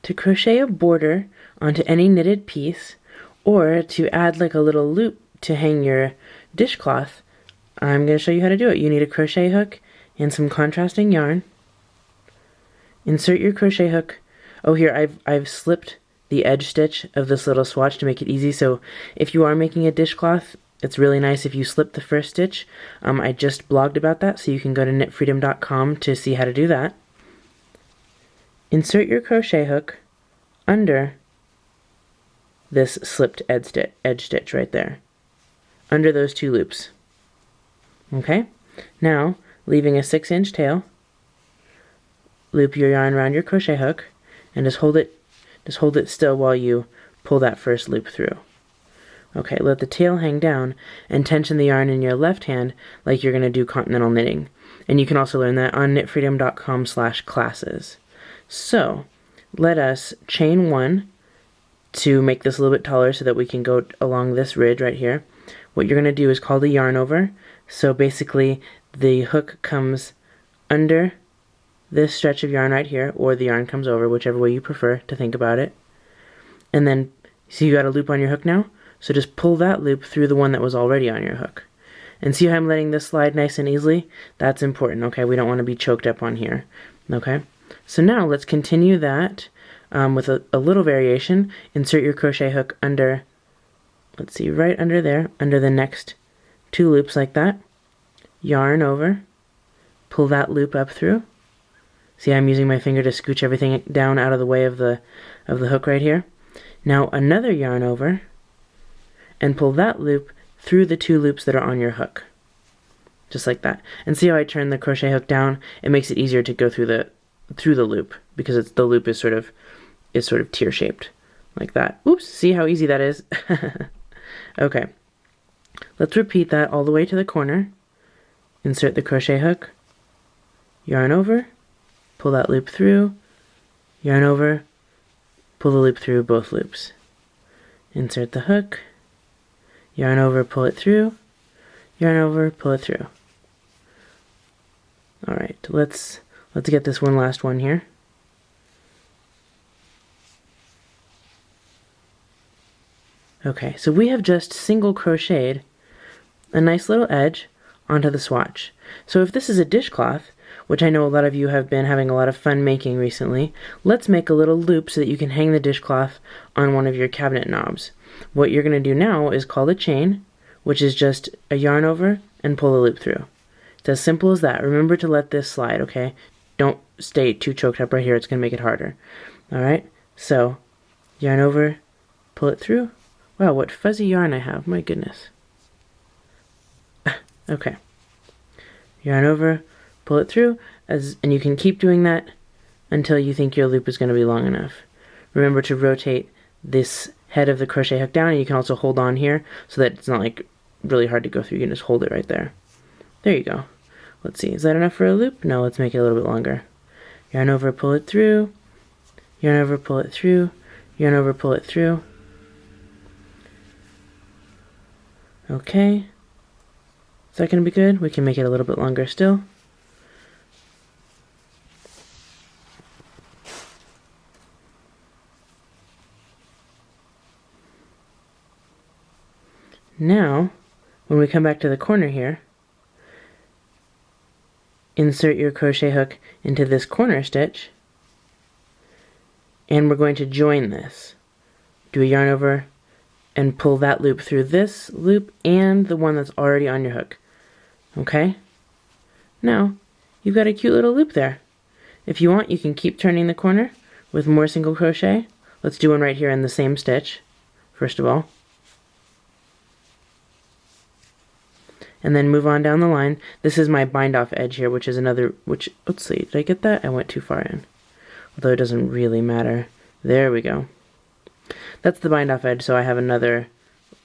to crochet a border onto any knitted piece, or to add like a little loop to hang your dishcloth, I'm going to show you how to do it. You need a crochet hook and some contrasting yarn. Insert your crochet hook. Oh, here I've slipped the edge stitch of this little swatch to make it easy. So if you are making a dishcloth, it's really nice if you slip the first stitch. I just blogged about that, so you can go to KNITFreedom.com to see how to do that. Insert your crochet hook under this slipped edge stitch right there, under those two loops. Okay? Now, leaving a 6-inch tail, loop your yarn around your crochet hook and just hold it still while you pull that first loop through. Okay, let the tail hang down and tension the yarn in your left hand like you're going to do continental knitting. And you can also learn that on knitfreedom.com/classes. So, let us chain 1 to make this a little bit taller so that we can go along this ridge right here. What you're going to do is call the yarn over. So basically, the hook comes under this stretch of yarn right here, or the yarn comes over, whichever way you prefer to think about it. And then, see, you got a loop on your hook now? So just pull that loop through the one that was already on your hook. And see how I'm letting this slide nice and easily? That's important, okay? We don't want to be choked up on here, okay? So now let's continue that with a little variation. Insert your crochet hook under, let's see, right under there, under the next 2 loops like that. Yarn over, pull that loop up through. See, I'm using my finger to scooch everything down out of the way of the hook right here. Now another yarn over, and pull that loop through the 2 loops that are on your hook. Just like that. And see how I turn the crochet hook down? It makes it easier to go through the loop, because the loop is sort of tear shaped like that. Oops, see how easy that is? Okay. Let's repeat that all the way to the corner. Insert the crochet hook, yarn over, pull that loop through, yarn over, pull the loop through both loops. Insert the hook, yarn over, pull it through, yarn over, pull it through. Alright, let's get this one last one here. Okay, so we have just single crocheted a nice little edge onto the swatch. So if this is a dishcloth, which I know a lot of you have been having a lot of fun making recently, let's make a little loop so that you can hang the dishcloth on one of your cabinet knobs. What you're going to do now is call the chain, which is just a yarn over and pull the loop through. It's as simple as that. Remember to let this slide, okay? Don't stay too choked up right here. It's going to make it harder. Alright, so yarn over, pull it through. Wow, what fuzzy yarn I have. My goodness. Okay. Yarn over, pull it through, and you can keep doing that until you think your loop is going to be long enough. Remember to rotate this head of the crochet hook down, and you can also hold on here so that it's not like really hard to go through. You can just hold it right there. There you go. Let's see, is that enough for a loop? No, let's make it a little bit longer. Yarn over, pull it through, yarn over, pull it through, yarn over, pull it through. Okay. Is that going to be good? We can make it a little bit longer still. Now, when we come back to the corner here, insert your crochet hook into this corner stitch, and we're going to join this. Do a yarn over and pull that loop through this loop and the one that's already on your hook. Okay? Now, you've got a cute little loop there. If you want, you can keep turning the corner with more single crochet. Let's do one right here in the same stitch, first of all. And then move on down the line. This is my bind off edge here, which is another, let's see, did I get that? I went too far in. Although it doesn't really matter. There we go. That's the bind off edge, so I have another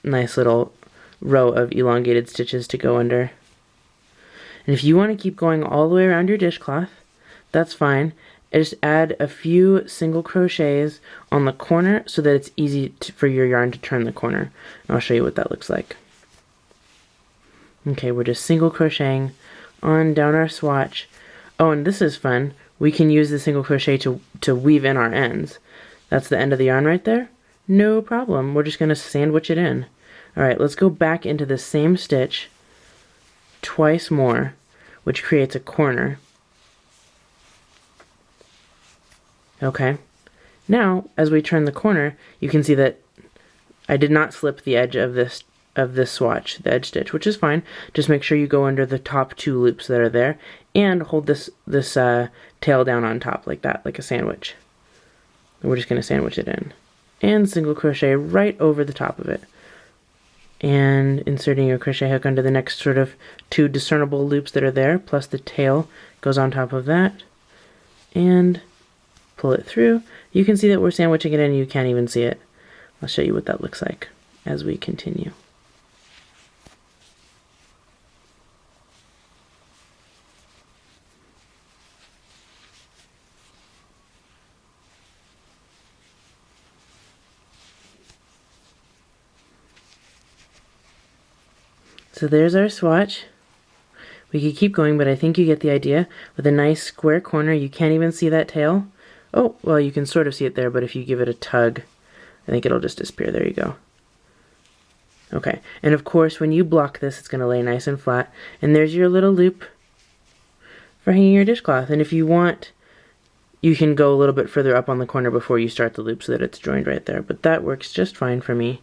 nice little row of elongated stitches to go under. And if you want to keep going all the way around your dishcloth, that's fine. Just add a few single crochets on the corner so that it's easy for your yarn to turn the corner. And I'll show you what that looks like. Okay, we're just single crocheting on down our swatch. Oh, and this is fun. we can use the single crochet to weave in our ends. That's the end of the yarn right there. No problem. We're just going to sandwich it in. Alright, let's go back into the same stitch twice more, which creates a corner. Okay. Now, as we turn the corner, you can see that I did not slip the edge of this swatch, the edge stitch, which is fine. Just make sure you go under the top 2 loops that are there and hold this tail down on top like that, like a sandwich. And we're just going to sandwich it in. And single crochet right over the top of it. And inserting your crochet hook under the next sort of 2 discernible loops that are there, plus the tail goes on top of that. And pull it through. You can see that we're sandwiching it in and you can't even see it. I'll show you what that looks like as we continue. So there's our swatch. We could keep going, but I think you get the idea. With a nice square corner, you can't even see that tail. Oh, well, you can sort of see it there, but if you give it a tug, I think it'll just disappear. There you go. Okay, and of course, when you block this, it's going to lay nice and flat. And there's your little loop for hanging your dishcloth. And if you want, you can go a little bit further up on the corner before you start the loop so that it's joined right there. But that works just fine for me.